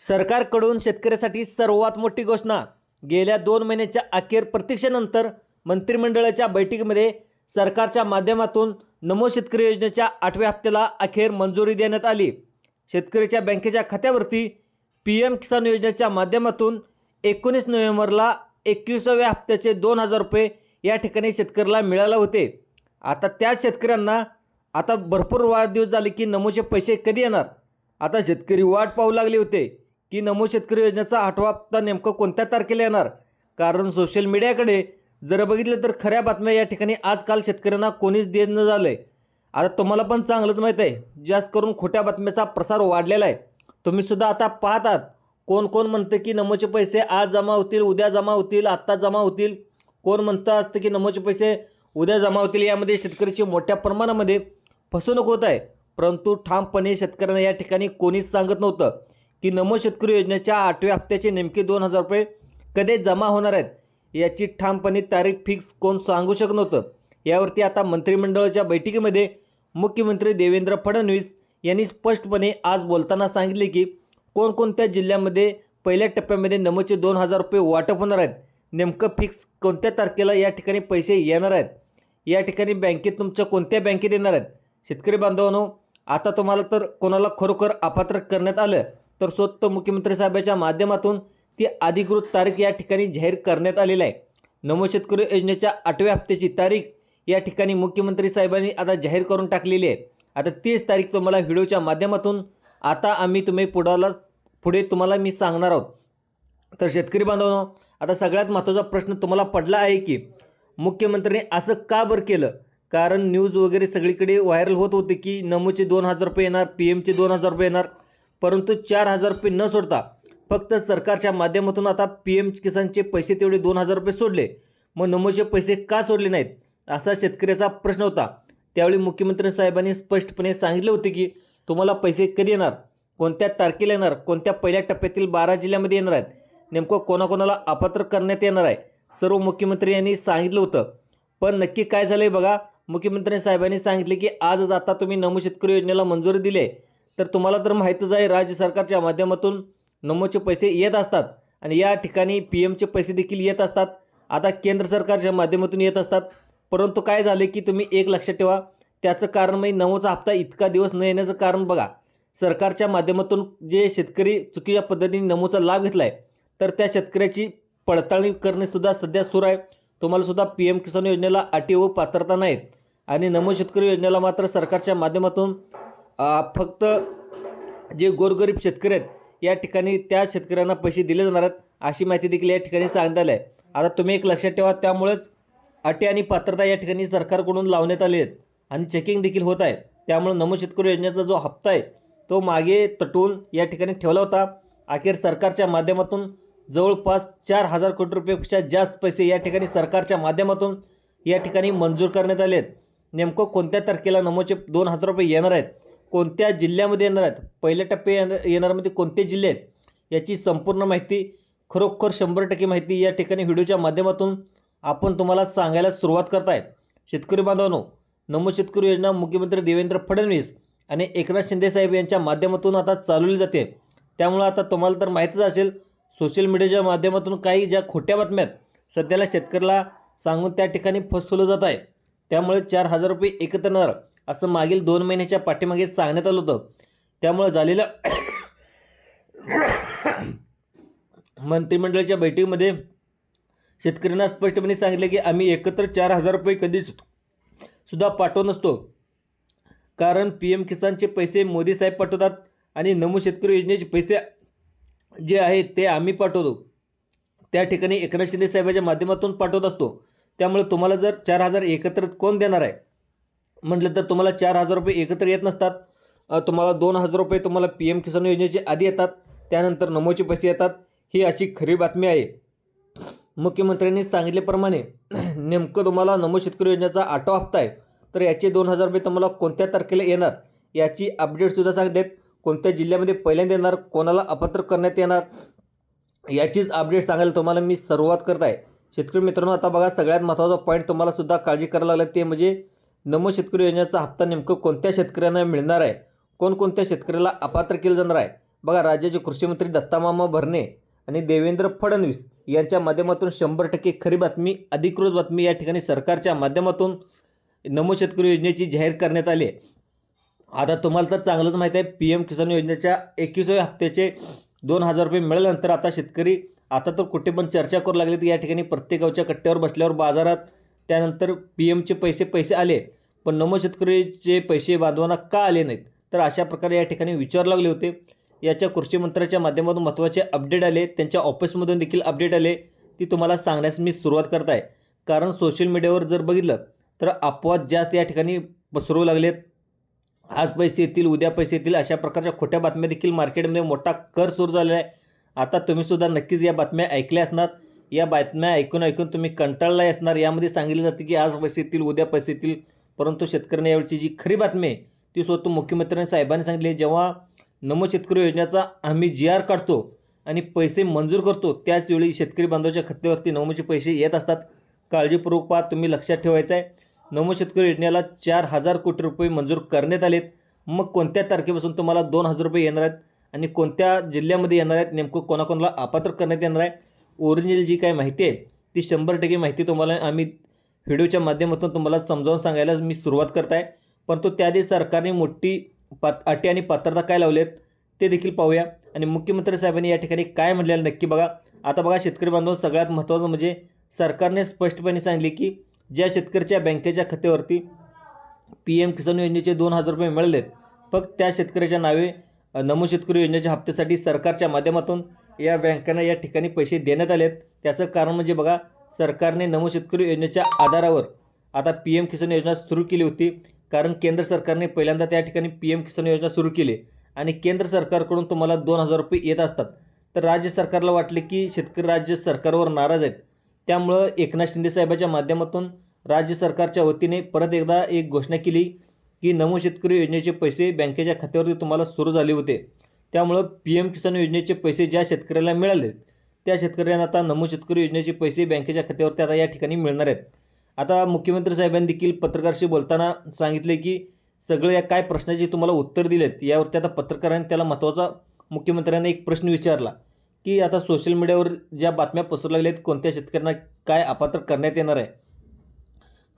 सरकारकडून शेतकऱ्यासाठी सर्वात मोठी घोषणा. गेल्या 2 महिन्याच्या अखेर प्रतीक्षेनंतर मंत्रिमंडळाच्या बैठकीमध्ये सरकारच्या माध्यमातून नमो शेतकरी योजनेच्या 8व्या हप्त्याला अखेर मंजुरी देण्यात आली. शेतकऱ्याच्या बँकेच्या खात्यावरती PM किसान योजनेच्या माध्यमातून 19 नोव्हेंबरला 21व्या हप्त्याचे 2,000 रुपये या ठिकाणी शेतकऱ्याला मिळाले होते. आता त्या शेतकऱ्यांना आता भरपूर वाढदिवस झाले की नमोचे पैसे कधी येणार. आता शेतकरी वाट पाहू लागले होते की नमो शेतकरी योजनेचा 8वा हप्ता नेमकं कोणत्या तारखेला येणार. कारण सोशल मीडियाकडे जर बघितलं तर खऱ्या बातम्या या ठिकाणी आजकाल शेतकऱ्यांना कोणीच देणं झालं आहे. आता तुम्हाला पण चांगलंच माहीत आहे, जास्त करून खोट्या बातम्याचा प्रसार वाढलेला आहे. तुम्हीसुद्धा आता पाहतात कोण कोण म्हणतं की नमोचे पैसे आज जमा होतील, उद्या जमा होतील, आत्ता जमा होतील. कोण म्हणतं असतं की नमोचे पैसे उद्या जमा होतील. यामध्ये शेतकऱ्याची मोठ्या प्रमाणामध्ये फसवणूक होत आहे. परंतु ठामपणे शेतकऱ्यांना या ठिकाणी कोणीच सांगत नव्हतं की नमो शेतकरी योजनेच्या 8व्या हप्त्याचे नेमके 2,000 रुपये कधी जमा होणार आहेत. याची ठामपणे तारीख फिक्स कोण सांगू शकत नव्हतं. यावरती आता मंत्रिमंडळाच्या बैठकीमध्ये मुख्यमंत्री देवेंद्र फडणवीस यांनी स्पष्टपणे आज बोलताना सांगितले की कोणकोणत्या जिल्ह्यामध्ये पहिल्या टप्प्यामध्ये नमोचे 2,000 रुपये वाटप होणार आहेत. नेमकं फिक्स कोणत्या तारखेला या ठिकाणी पैसे येणार आहेत. या ठिकाणी बँकेत तुमच्या कोणत्या बँकेत येणार आहेत. शेतकरी बांधवांनो, आता तुम्हाला तर कोणाला खरोखर अपात्र करण्यात आलं तर स्वतः मुख्यमंत्री साहेबांच्या माध्यमातून ती अधिकृत तारीख या ठिकाणी जाहीर करण्यात आलेली आहे. नमो शेतकरी योजनेच्या 8व्या हप्त्याची तारीख या ठिकाणी मुख्यमंत्री साहेबांनी आता जाहीर करून टाकलेली आहे. आता तीच तारीख तुम्हाला व्हिडिओच्या माध्यमातून आता आम्ही पुढे तुम्हाला मी सांगणार आहोत. तर शेतकरी बांधवांनो, आता सगळ्यात महत्त्वाचा प्रश्न तुम्हाला पडला आहे की मुख्यमंत्र्यांनी असं का बरं केलं. कारण न्यूज वगैरे सगळीकडे व्हायरल होत होते की नमोचे 2,000 रुपये येणार, PMचे 2,000 रुपये येणार. परंतु 4,000 रुपये न सोडता फक्त सरकारच्या माध्यमातून आता PM किसानचे पैसे तेवढे 2,000 रुपये सोडले. मग नमोचे पैसे का सोडले नाहीत असा शेतकऱ्याचा प्रश्न होता. त्यावेळी मुख्यमंत्री साहेबांनी स्पष्टपणे सांगितले होते की तुम्हाला पैसे कधी येणार, कोणत्या तारखेला येणार, कोणत्या पहिल्या टप्प्यातील 12 जिल्ह्यामध्ये येणार आहेत, नेमकं कोणाकोणाला अपात्र करण्यात येणार आहे, सर्व मुख्यमंत्री यांनी सांगितलं होतं. पण नक्की काय झालं आहे बघा. मुख्यमंत्री साहेबांनी सांगितले की आजच आता तुम्ही नमो शेतकरी योजनेला मंजुरी दिली आहे. तर तुम्हाला तर माहीतच आहे राज्य सरकारच्या माध्यमातून नमोचे पैसे येत असतात आणि या ठिकाणी PMचे पैसे देखील येत असतात. आता केंद्र सरकारच्या माध्यमातून येत असतात. परंतु काय झाले की तुम्ही एक लक्षात ठेवा, त्याचं कारण म्हणजे नमोचा हप्ता इतका दिवस न येण्याचं कारण बघा. सरकारच्या माध्यमातून जे शेतकरी चुकीच्या पद्धतीने नमोचा लाभ घेतला आहे तर त्या शेतकऱ्याची पडताळणी करणेसुद्धा सध्या सुरू आहे. तुम्हालासुद्धा PM किसान योजनेला अटी व पात्रता नाहीत आणि नमो शेतकरी योजनेला मात्र सरकारच्या माध्यमातून फक्त जे गोरगरीब शेतकरी आहेत या ठिकाणी त्या शेतकऱ्यांना पैसे दिले जाणार आहेत अशी माहिती देखील या ठिकाणी सांगण्यात आहे. आता तुम्ही एक लक्षात ठेवा, त्यामुळेच अटी आणि पात्रता या ठिकाणी सरकारकडून लावण्यात आली आहेत आणि चेकिंग देखील होत आहे. त्यामुळे नमो शेतकरी योजनेचा जो हप्ता आहे तो मागे तटवून या ठिकाणी ठेवला होता. अखेर सरकारच्या माध्यमातून जवळपास 4,000 कोटी रुपयेपेक्षा जास्त पैसे या ठिकाणी सरकारच्या माध्यमातून या ठिकाणी मंजूर करण्यात आले आहेत. नेमकं कोणत्या तारखेला नमोचे 2,000 रुपये येणार आहेत, कोणत्या जिल्ह्यामध्ये येणार आहेत, पहिल्या टप्पे येणारमध्ये कोणते जिल्हे आहेत, याची संपूर्ण माहिती, खरोखर 100% माहिती या ठिकाणी व्हिडिओच्या माध्यमातून आपण तुम्हाला सांगायला सुरुवात करत आहे. शेतकरी बांधवांनो, नमो शेतकरी योजना मुख्यमंत्री देवेंद्र फडणवीस आणि एकनाथ शिंदे साहेब यांच्या माध्यमातून आता चालवली जाते. त्यामुळे आता तुम्हाला तर माहीतच असेल, सोशल मीडियाच्या माध्यमातून काही ज्या खोट्या बातम्या आहेत सध्याला शेतकऱ्याला सांगून त्या ठिकाणी फसवलं जात आहे. त्यामुळे 4,000 रुपये एकत्र येणार असं मागील 2 महिन्याच्या पाठीमागे सांगण्यात आलं होतं. त्यामुळे झालेलं मंत्रिमंडळाच्या बैठकीमध्ये शेतकऱ्यांना स्पष्टपणे सांगितले की आम्ही एकत्र 4,000 रुपये कधीच सुद्धा पाठवत नसतो. कारण PM किसानचे पैसे मोदी साहेब पाठवतात आणि नमो शेतकरी योजनेचे पैसे जे आहेत ते आम्ही पाठवतो. त्या ठिकाणी एकनाथ शिंदे साहेबांच्या माध्यमातून पाठवत असतो. त्यामुळे तुम्हाला जर 4,000 एकत्र कोण देणार आहे म्हटलं तर तुम्हाला 4,000 रुपये एकत्र येत नसतात. तुम्हाला 2,000 रुपये तुम्हाला PM किसान योजनेचे आधी येतात, त्यानंतर नमोचे पैसे येतात. ही अशी खरी बातमी आहे. मुख्यमंत्र्यांनी सांगितल्याप्रमाणे नेमकं तुम्हाला नमो शेतकरी योजनेचा 8वा हप्ता आहे तर याचे 2,000 रुपये तुम्हाला कोणत्या तारखेला येणार याची अपडेटसुद्धा सांगतात. कोणत्या जिल्ह्यामध्ये पहिल्यांदा येणार, कोणाला अपात्र करण्यात येणार याचीच अपडेट सांगायला तुम्हाला मी सुरुवात करत आहे. शेतकरी मित्रांनो, आता बघा सगळ्यात महत्त्वाचा पॉईंट तुम्हाला सुद्धा काळजी करायला लागला ते म्हणजे नमो शेतकरी योजनेचा हप्ता नेमकं कोणत्या शेतकऱ्यांना मिळणार आहे, कोणकोणत्या शेतकऱ्याला अपात्र केलं जाणार आहे. बघा, राज्याचे कृषीमंत्री दत्तामामा भरणे आणि देवेंद्र फडणवीस यांच्या माध्यमातून 100% खरी बातमी, अधिकृत बातमी या ठिकाणी सरकारच्या माध्यमातून नमो शेतकरी योजनेची जाहीर करण्यात आली आहे. आता तुम्हाला तर चांगलंच माहीत आहे, PM किसान योजनेच्या 21व्या हप्त्याचे 2,000 रुपये मिळाल्यानंतर आता शेतकरी आता तर कुठे पण चर्चा करू लागले. तर या ठिकाणी प्रत्येक गावच्या कट्ट्यावर बसल्यावर बाजारात त्यानंतर PMचे पैसे आले, पण नमो शेतकरीचे पैसे बांधवांना का आले नाहीत, तर अशा प्रकारे या ठिकाणी विचारू लागले होते. याच्या कृषीमंत्र्याच्या माध्यमातून महत्त्वाचे अपडेट आले, त्यांच्या ऑफिसमधून देखील अपडेट आले. ती तुम्हाला सांगण्यास मी सुरुवात करत आहे. कारण सोशल मीडियावर जर बघितलं तर अफवा जास्त या ठिकाणी पसरवू लागलेत. आज पैसे येतील, उद्या पैसे येतील, अशा प्रकारच्या खोट्या बातम्या देखील मार्केटमध्ये मोठा कर सुरू झालेला आहे. आता तुम्हीसुद्धा नक्कीच या बातम्या ऐकल्या असणार. या बातम्या ऐकून तुम्ही कंटाळला असणार. यामध्ये सांगितले जाते की आज पैसे येतील, उद्या पैसे येतील, परंतु शेतकऱ्यांना यावेळची जी खरी बातमी आहे ती स्वतः मुख्यमंत्री साहेबांनी सांगितली. जेव्हा नमो शेतकरी योजनेचा आम्ही GR काढतो आणि पैसे मंजूर करतो, त्याचवेळी शेतकरी बांधवाच्या खात्यावरती नमोचे पैसे येत असतात. काळजीपूर्वक पहा, तुम्ही लक्षात ठेवायचं आहे. नमो शेतकरी योजनेला 4,000 कोटी रुपये मंजूर करण्यात आलेत. मग कोणत्या तारखेपासून तुम्हाला 2,000 रुपये येणार आहेत आणि कोणत्या जिल्ह्यामध्ये येणार आहेत, नेमकं कोणाकोणाला अपात्र करण्यात येणार आहे, ओरिजिनल जी काही माहिती आहे ती 100% माहिती तुम्हाला आम्ही व्हिडिओच्या माध्यमातून तुम्हाला समजावून सांगायला मी सुरुवात करत आहे. परंतु त्याआधी सरकारने मोठी अटी आणि पात्रता काय लावलेत ते देखील पाहूया. आणि मुख्यमंत्री साहेबांनी या ठिकाणी काय म्हटलेलं नक्की बघा. आता बघा, शेतकरी बांधव सगळ्यात महत्त्वाचं म्हणजे सरकारने स्पष्टपणे सांगितले की ज्या शेतकऱ्याच्या बँकेच्या खात्यावरती PM किसान योजनेचे 2,000 रुपये मिळालेत, फक्त त्या शेतकऱ्याच्या नावे नमो शेतकरी योजनेच्या हप्त्यासाठी सरकारच्या माध्यमातून या बँकांना या ठिकाणी पैसे देण्यात आलेत. त्याचं कारण म्हणजे बघा, सरकारने नमो शेतकरी योजनेच्या आधारावर आता PM किसान योजना सुरू केली होती. कारण केंद्र सरकारने पहिल्यांदा त्या ठिकाणी PM किसान योजना सुरू केली आणि केंद्र सरकारकडून तुम्हाला 2,000 रुपये येत असतात. तर राज्य सरकारला वाटले की शेतकरी राज्य सरकारवर नाराज आहेत. त्यामुळं एकनाथ शिंदे साहेबांच्या माध्यमातून राज्य सरकारच्या वतीने परत एकदा एक घोषणा केली की नमो शेतकरी योजनेचे पैसे बँकेच्या खात्यावरती तुम्हाला सुरू झाले होते. त्यामुळं PM किसान योजनेचे पैसे ज्या शेतकऱ्याला मिळाले त्या शेतकऱ्यांना आता नमो शेतकरी योजनेचे पैसे बँकेच्या खात्यावरती आता या ठिकाणी मिळणार आहेत. आता मुख्यमंत्री साहेबांनी देखील पत्रकारांशी बोलताना सांगितले की सगळे या काय प्रश्नाची तुम्हाला उत्तर दिलेत यावरती आता पत्रकारांनी त्याला महत्त्वाचा मुख्यमंत्र्यांनी एक प्रश्न विचारला की आता सोशल मीडियावर ज्या बातम्या पसरू लागल्या आहेत, कोणत्या शेतकऱ्यांना काय अपात्र करण्यात येणार आहे,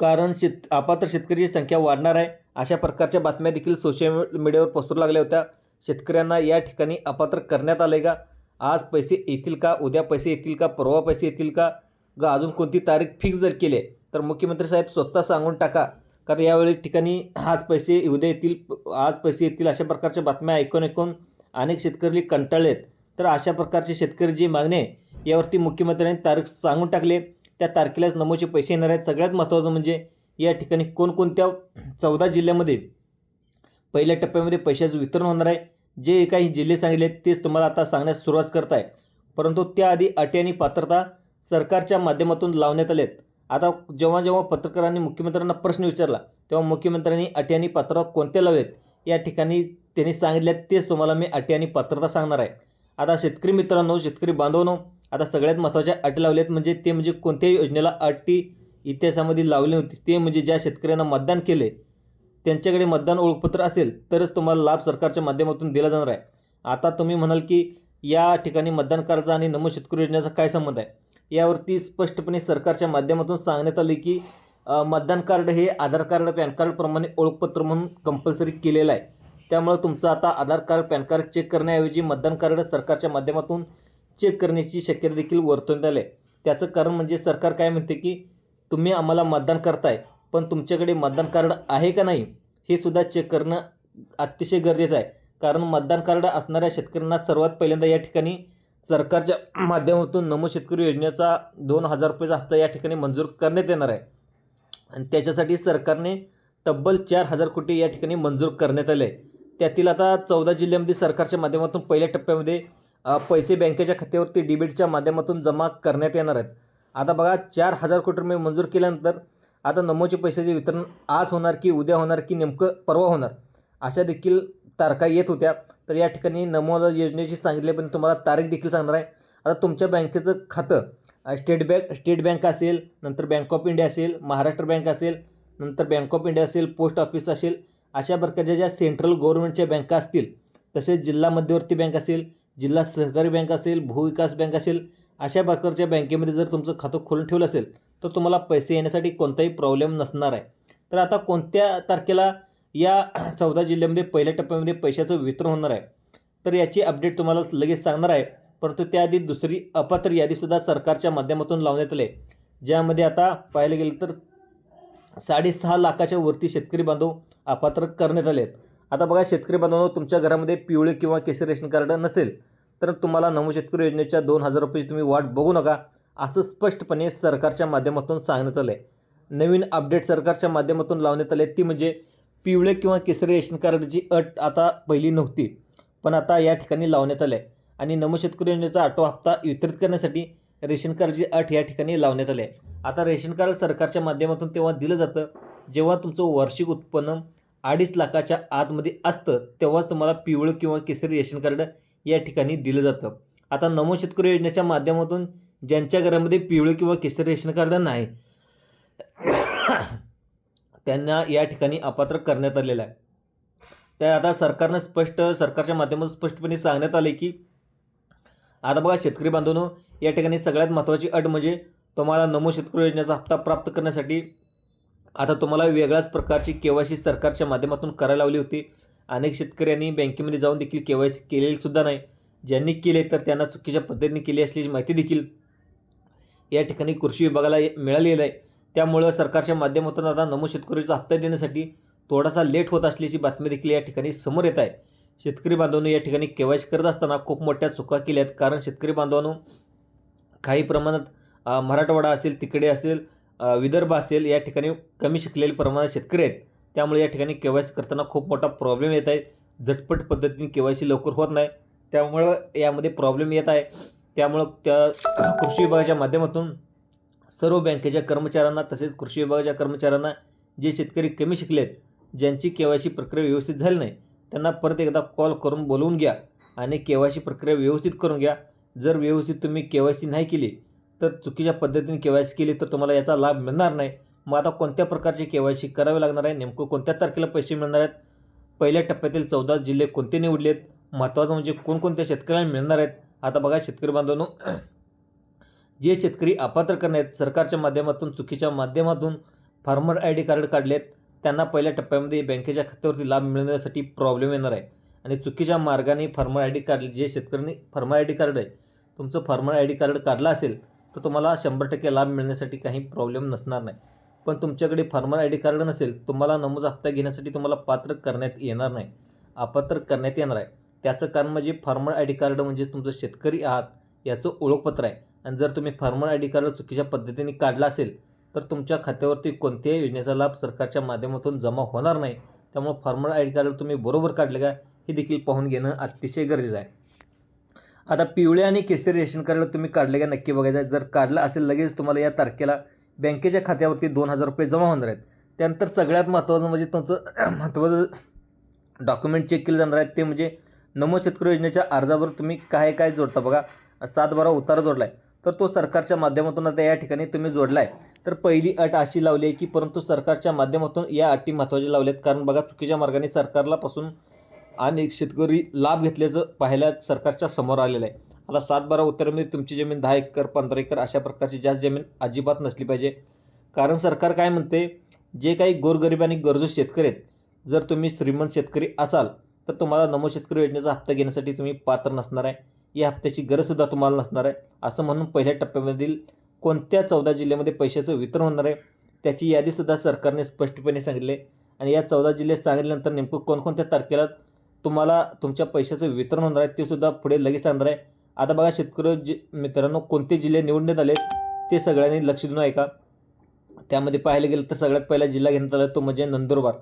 कारण अपात्र शेतकऱ्याची संख्या वाढणार आहे. अशा प्रकारच्या बातम्या देखील सोशल मीडियावर पसरू लागल्या होत्या. शेतकऱ्यांना या ठिकाणी अपात्र करण्यात आले का, आज पैसे येतील का, उद्या पैसे येतील का, परवा पैसे येतील का, अजून कोणती तारीख फिक्स जर केली आहे तर मुख्यमंत्री साहेब स्वतः सांगून टाका. कारण यावेळी ठिकाणी आज पैसे उद्या येतील, आज पैसे येतील, अशा प्रकारच्या बातम्या ऐकून अनेक शेतकरी कंटाळलेत. तर अशा प्रकारचे शेतकरी जी मागणी आहे यावरती मुख्यमंत्र्यांनी तारीख सांगून टाकले. त्या तारखेलाच नमोचे पैसे येणार आहेत. सगळ्यात महत्त्वाचं म्हणजे या ठिकाणी कोणकोणत्या 14 जिल्ह्यामध्ये पहिल्या टप्प्यामध्ये पैशाचं वितरण होणार आहे. जे काही जिल्हे सांगितले तेच तुम्हाला आता सांगण्यास सुरुवात करत आहे. परंतु त्याआधी अटी आणि पात्रता सरकारच्या माध्यमातून लावण्यात आलेत. आता जेव्हा पत्रकारांनी मुख्यमंत्र्यांना प्रश्न विचारला तेव्हा मुख्यमंत्र्यांनी अटी आणि पात्रता कोणत्या लावलेत या ठिकाणी त्यांनी सांगितले तेच तुम्हाला मी अटी आणि पात्रता सांगणार आहे. आता शेतकरी मित्रांनो, शेतकरी बांधवांनो, आता सगळ्यात महत्त्वाच्या अटी लावल्यात म्हणजे कोणत्याही योजनेला अटी इतिहासामध्ये लावली होती. ते म्हणजे ज्या शेतकऱ्यांना मतदान केले त्यांच्याकडे मतदान ओळखपत्र असेल तरच तुम्हाला लाभ सरकारच्या माध्यमातून दिला जाणार आहे. आता तुम्ही म्हणाल की या ठिकाणी मतदान कार्डचा आणि नमो शेतकरी योजनेचा काय संबंध आहे. यावरती स्पष्टपणे सरकारच्या माध्यमातून सांगण्यात आले की मतदान कार्ड हे आधार कार्ड पॅन कार्डप्रमाणे ओळखपत्र म्हणून कंपल्सरी केलेलं आहे. त्यामुळे तुमचं आता आधार कार्ड पॅन कार्ड चेक करण्याऐवजी मतदान कार्ड सरकारच्या माध्यमातून चेक करण्याची शक्यता देखील वर्तवण्यात आली आहे. त्याचं कारण म्हणजे सरकार काय म्हणते की तुम्ही आम्हाला मतदान करताय पण तुमच्याकडे मतदान कार्ड आहे का नाही हे सुद्धा चेक करणं अतिशय गरजेचं आहे. कारण मतदान कार्ड असणाऱ्या शेतकऱ्यांना सर्वात पहिल्यांदा या ठिकाणी सरकारच्या माध्यमातून नमो शेतकरी योजनेचा 2,000 रुपयेचा हप्ता या ठिकाणी मंजूर करण्यात येणार आहे. आणि त्याच्यासाठी सरकारने तब्बल 4,000 कोटी या ठिकाणी मंजूर करण्यात आले आहे. त्यातील आता 14 जिल्ह्यांमध्ये सरकारच्या माध्यमातून पहिल्या टप्प्यामध्ये पैसे बँकेच्या खात्यावरती डीबीटच्या माध्यमातून जमा करण्यात येणार आहेत. आता बघा, 4,000 कोटी रुपये मंजूर केल्यानंतर आता नमोचे पैशाचे वितरण आज होणार की उद्या होणार की नेमकं परवा होणार अशा देखील तारखा येत होत्या. तर या ठिकाणी नमो योजनेची सांगितल्यापर्यंत तुम्हाला तारीख देखील सांगणार आहे. आता तुमच्या बँकेचं खातं स्टेट बँक असेल, नंतर बँक ऑफ इंडिया असेल, महाराष्ट्र बँक असेल, नंतर बँक ऑफ इंडिया असेल, पोस्ट ऑफिस असेल, अशा प्रकारच्या ज्या सेंट्रल गव्हर्नमेंटच्या बँका असतील तसेच जिल्हा मध्यवर्ती बँक असेल, जिल्हा सहकारी बँक असेल, भूविकास बँक असेल, अशा प्रकारच्या बँकेमध्ये जर तुमचं खातं खोलून ठेवलं असेल तर तुम्हाला पैसे येण्यासाठी कोणताही प्रॉब्लेम नसणार आहे. तर आता कोणत्या तारखेला या 14 जिल्ह्यामध्ये पहिल्या टप्प्यामध्ये पैशाचं वितरण होणार आहे, तर याची अपडेट तुम्हाला लगेच सांगणार आहे. परंतु त्याआधी दुसरी अपात्र यादीसुद्धा सरकारच्या माध्यमातून लावण्यात आली आहे, ज्यामध्ये आता पाहायला गेलं तर 6.5 लाखाच्या वरती शेतकरी बांधव अपात्र करण्यात आले आहेत. आता बघा शेतकरी बांधवांनो, तुमच्या घरामध्ये पिवळे किंवा केशरी रेशन कार्ड नसेल तर तुम्हाला नमो शेतकरी योजनेच्या 2,000 रुपयाची तुम्ही वाट बघू नका, असं स्पष्टपणे सरकारच्या माध्यमातून सांगण्यात आलं आहे. नवीन अपडेट सरकारच्या माध्यमातून लावण्यात आले ती म्हणजे पिवळे किंवा केसरी रेशन कार्डची अट आता पहिली नव्हती, पण आता या ठिकाणी लावण्यात आलं आहे. आणि नमो शेतकरी योजनेचा 8वा हप्ता वितरित करण्यासाठी रेशन कार्डची अट या ठिकाणी लावण्यात आली आहे. आता रेशन कार्ड सरकारच्या माध्यमातून तेव्हा दिलं जातं जेव्हा तुमचं वार्षिक उत्पन्न 2.5 लाखाच्या आतमध्ये असतं, तेव्हाच तुम्हाला पिवळं किंवा केसरी रेशन कार्ड या ठिकाणी दिलं जातं. आता नमो शेतकरी योजनेच्या माध्यमातून ज्यांच्या घरामध्ये पिवळं किंवा केसरी रेशन कार्ड नाही त्यांना या ठिकाणी अपात्र करण्यात आलेलं आहे. त्या आता सरकारच्या माध्यमातून स्पष्टपणे सांगण्यात आले की आता बघा शेतकरी बांधवांनो, या ठिकाणी सगळ्यात महत्त्वाची अट म्हणजे तुम्हाला नमो शेतकरी योजनेचा हप्ता प्राप्त करण्यासाठी आता तुम्हाला वेगळ्याच प्रकारची KYC सरकारच्या माध्यमातून करायला लावली होती. अनेक शेतकऱ्यांनी बँकेमध्ये जाऊन देखील KYC केलेली सुद्धा नाही. ज्यांनी केले तर त्यांना चुकीच्या पद्धतीने केली असल्याची माहिती देखील या ठिकाणी कृषी विभागाला मिळालेलं आहे. त्यामुळं सरकारच्या माध्यमातून आता नमो शेतकरीचा हप्ता देण्यासाठी थोडासा लेट होत असल्याची बातमी देखील या ठिकाणी समोर येत आहे. शेतकरी बांधवांनो, या ठिकाणी KYC करत असताना खूप मोठ्या चुका केल्या आहेत. कारण शेतकरी बांधवांनो, काही प्रमाणात मराठवाडा असेल, तिकडे असेल, विदर्भ असेल, या ठिकाणी कमी शिकलेले प्रमाणात शेतकरी आहेत. त्यामुळे या ठिकाणी KYC करताना खूप मोठा प्रॉब्लेम येत आहे. झटपट पद्धतीने KYC लवकर होत नाही, त्यामुळं यामध्ये प्रॉब्लेम येत आहे. त्यामुळं त्या कृषी विभागाच्या माध्यमातून सर्व बँकेच्या कर्मचाऱ्यांना तसेच कृषी विभागाच्या कर्मचाऱ्यांना जे शेतकरी कमी शिकले आहेत, ज्यांची KYC प्रक्रिया व्यवस्थित झाली नाही, त्यांना परत एकदा कॉल करून बोलवून घ्या आणि KYC प्रक्रिया व्यवस्थित करून घ्या. जर व्यवस्थित तुम्ही KYC नाही केली तर चुकीच्या पद्धतीने KYC केली तर तुम्हाला याचा लाभ मिळणार नाही. मग आता कोणत्या प्रकारची KYC करावी लागणार आहे, नेमकं कोणत्या तारखेला पैसे मिळणार आहेत, पहिल्या टप्प्यातील 14 जिल्हे कोणते निवडले आहेत, महत्त्वाचं म्हणजे कोणकोणत्या शेतकऱ्यांना मिळणार आहेत. आता बघा शेतकरी बांधवांनो, जे शेतकरी अपात्र करण्यात सरकारच्या माध्यमातून चुकीच्या माध्यमातून फार्मर ID कार्ड काढले आहेत, त्यांना पहिल्या टप्प्यामध्ये बँकेच्या खात्यावरती लाभ मिळण्यासाठी प्रॉब्लेम येणार आहे. आणि चुकीच्या मार्गाने फार्मर ID काढले, जे शेतकऱ्यांनी फार्मर ID कार्ड आहे, तुमचं फार्मर ID कार्ड काढलं असेल तर तुम्हाला 100% लाभ मिळण्यासाठी काही प्रॉब्लेम नसणार नाही. पण तुमच्याकडे फार्मर ID कार्ड नसेल, तुम्हाला नमूज हप्ता घेण्यासाठी तुम्हाला पात्र करण्यात येणार नाही, अपात्र करण्यात येणार आहे. त्याचं कारण म्हणजे फार्मर ID कार्ड म्हणजे तुमचं शेतकरी आहात याचं ओळखपत्र आहे. आणि जर तुम्ही फार्मर ID कार्ड चुकीच्या पद्धतीने काढला असेल तर तुमच्या खात्यावरती कोणत्याही योजनेचा लाभ सरकारच्या माध्यमातून जमा होणार नाही. त्यामुळे फार्मर ID कार्ड तुम्ही बरोबर काढले का हे देखील पाहून घेणं अतिशय गरजेचं आहे. आता पिवळे आणि केसरी रेशन कार्ड तुम्ही काढले का नक्की बघायचं आहे. जर काढलं असेल लगेच तुम्हाला या तारखेला बँकेच्या खात्यावरती 2,000 रुपये जमा होणार आहेत. त्यानंतर सगळ्यात महत्त्वाचं म्हणजे तुमचं महत्त्वाचं डॉक्युमेंट चेक केले जाणार आहेत, ते म्हणजे नमो शेतकरी योजनेच्या अर्जावर तुम्ही काय काय जोडता. बघा 7/12 उतारा जोडला आहे तर तो सरकारच्या माध्यमातून आता या ठिकाणी तुम्ही जोडला आहे. तर पहिली अट अशी लावली आहे की परंतु सरकारच्या माध्यमातून या अटी महत्त्वाच्या लावल्या आहेत. कारण बघा चुकीच्या मार्गाने सरकारला पासून अनेक शेतकरी लाभ घेतल्याचं पाहायला सरकारच्या समोर आलेलं आहे. आता 7/12 उत्तरामध्ये तुमची जमीन 10 एकर 15 एकर अशा प्रकारची जास्त जमीन अजिबात नसली पाहिजे. कारण सरकार काय म्हणते, जे काही गोरगरीब आणि गरजू शेतकरी आहेत, जर तुम्ही श्रीमंत शेतकरी असाल तर तुम्हाला नमो शेतकरी योजनेचा हप्ता घेण्यासाठी तुम्ही पात्र नसणार आहे, या हप्त्याची गरजसुद्धा तुम्हाला नसणार आहे. असं म्हणून पहिल्या टप्प्यामधील कोणत्या 14 जिल्ह्यामध्ये पैशाचं वितरण होणार आहे त्याची यादीसुद्धा सरकारने स्पष्टपणे सांगितले. आणि या 14 जिल्हे सांगितल्यानंतर नेमकं कोणकोणत्या तारखेला तुम्हाला तुमच्या पैशाचं वितरण होणार आहे ते सुद्धा पुढे लगेच सांगणार आहे. आता बघा शेतकरी मित्रांनो, कोणते जिल्हे निवडण्यात आले ते सगळ्यांनी लक्ष देऊन ऐका. त्यामध्ये पाहायला गेलं तर सगळ्यात पहिला जिल्हा घेण्यात आला तो म्हणजे नंदुरबार.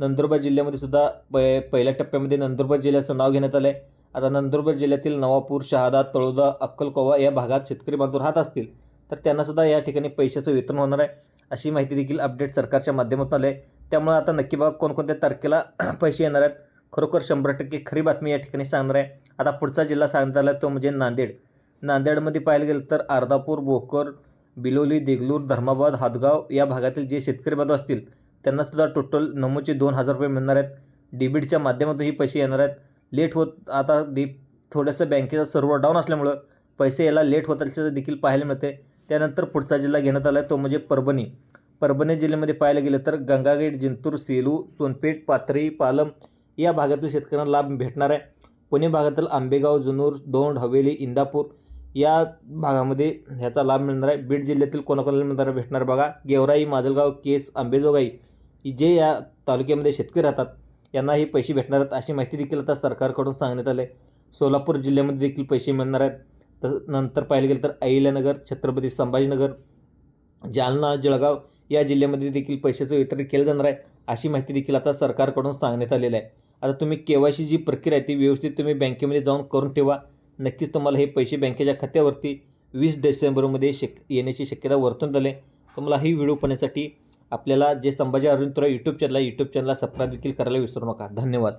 नंदुरबार जिल्ह्यामध्ये सुद्धा पहिल्या टप्प्यामध्ये नंदुरबार जिल्ह्याचं नाव घेण्यात आलं आहे. आता नंदुरबार जिल्ह्यातील नवापूर, शहादा, तळोदा, अक्कलकोवा या भागात शेतकरी बांधव राहत असतील तर त्यांनासुद्धा या ठिकाणी पैशाचं वितरण होणार आहे, अशी माहिती देखील अपडेट सरकारच्या माध्यमातून आली आहे. त्यामुळे आता नक्की बघा कोणकोणत्या तारखेला पैसे येणार आहेत. खरोखर 100% खरी बातमी या ठिकाणी सांगणार आहे. आता पुढचा जिल्हा सांगण्यात आला तो म्हणजे नांदेड. नांदेडमध्ये पाहायला गेलं तर अर्धापूर, भोकर, बिलोली, देगलूर, धर्माबाद, हातगाव या भागातील जे शेतकरी बांधव असतील त्यांनासुद्धा टोटल नमोचे 2,000 रुपये मिळणार आहेत. डेबिटच्या माध्यमातून ही पैसे येणार आहेत. लेट होत आता थोडंसं बँकेचा सर्व्हर डाऊन असल्यामुळं पैसे यायला लेट होत असल्याचं देखील पाहायला मिळते. त्यानंतर पुढचा जिल्हा घेण्यात आला आहे तो म्हणजे परभणी. परभणी जिल्ह्यामध्ये पाहायला गेलं तर गंगाखेड, जिंतूर, सेलू, सोनपेठ, पाथरी, पालम या भागातील शेतकऱ्यांना लाभ भेटणार आहे. पुणे भागातील आंबेगाव, जुन्नर, दौंड, हवेली, इंदापूर या भागामध्ये ह्याचा लाभ मिळणार आहे. बीड जिल्ह्यातील कोणाकोणाला मिळणार भेटणार बघा, गेवराई, माजलगाव, केस, अंबेजोगाई जे या तालुक्यामध्ये शेतकरी राहतात यांना हे पैसे भेटणार आहेत अशी माहिती देखील आता सरकारकडून सांगण्यात आले. सोलापूर जिल्ह्यामध्ये देखील पैसे मिळणार आहेत. तर नंतर पाहायला गेलं तर अहिल्यानगर, छत्रपती संभाजीनगर, जालना, जळगाव या जिल्ह्यामध्ये देखील पैशाचं वितरण केलं जाणार आहे अशी माहिती देखील आता सरकारकडून सांगण्यात आलेलं आहे. आता तुम्ही KYC जी प्रक्रिया आहे ती व्यवस्थित तुम्ही बँकेमध्ये जाऊन करून ठेवा. नक्कीच तुम्हाला हे पैसे बँकेच्या खात्यावरती 20 डिसेंबरमध्ये येण्याची शक्यता वर्तवण्यात आली. तुम्हाला ही व्हिडिओ पाहण्यासाठी आपल्याला जे संभाजी अर्जुन तुरा यूट्यूब चॅनलला सबस्क्राईब देखील करायला विसरू नका. धन्यवाद.